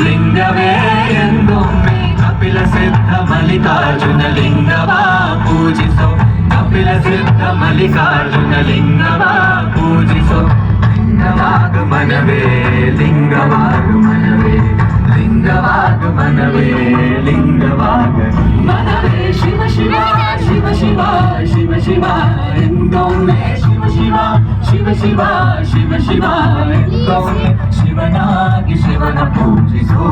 ಲಿಂಗವೇ ಎಂದೊಮ್ಮೆ ಕಪಿಲ ಸಿದ್ಧ ಮಲ್ಲಿಕಾರ್ಜುನ ಲಿಂಗವ ಪೂಜಿಸೋ ಕಪಿಲ ಸಿದ್ಧ ಮಲ್ಲಿಕಾರ್ಜುನ ಲಿಂಗವ ಪೂಜಿಸೋ ಲಿಂಗವಾಗಮನವೇ ಲಿಂಗವಾಗಮನವೇ ಲಿಂಗವಾಗಮನವೇ ಲಿಂಗವಾಗಮನವೇ ಶಿವ ಶಿವ ಶಿವ ಶಿವ ಶಿವ ಶಿವ ಎಂದೊಮ್ಮೆ ಶಿವ ಶಿವ ಶಿವ ಶಿವ ಶಿವ ಶಿವ ಎಂದೊಮ್ಮೆ ಶಿವನಾಗಿ ಶಿವನ ಪೂಜಿಸು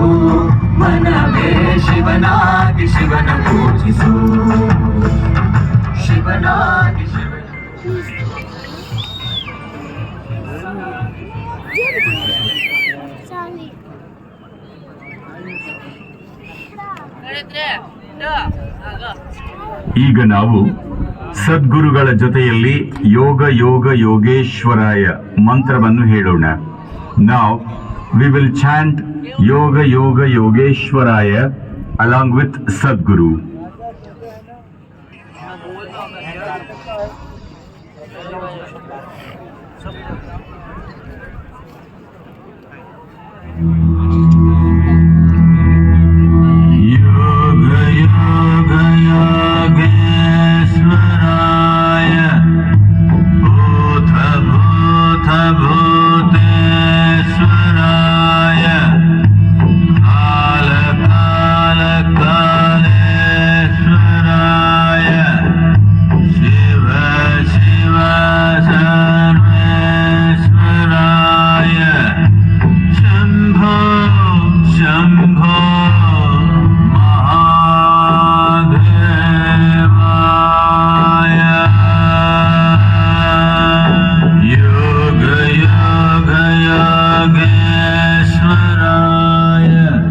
ಮನವೇ ಶಿವನಾಗಿ ಶಿವನ ಪೂಜಿಸು ಶಿವನಾಗಿ ಶಿವನ ಈಗ ನಾವು ಸದ್ಗುರುಗಳ ಜೊತೆಯಲ್ಲಿ ಯೋಗ ಯೋಗ ಯೋಗೇಶ್ವರಾಯ ಮಂತ್ರವನ್ನು ಹೇಳೋಣ. ನಾವು we will chant yoga yoga Yogeshwaraya along with Sadhguru.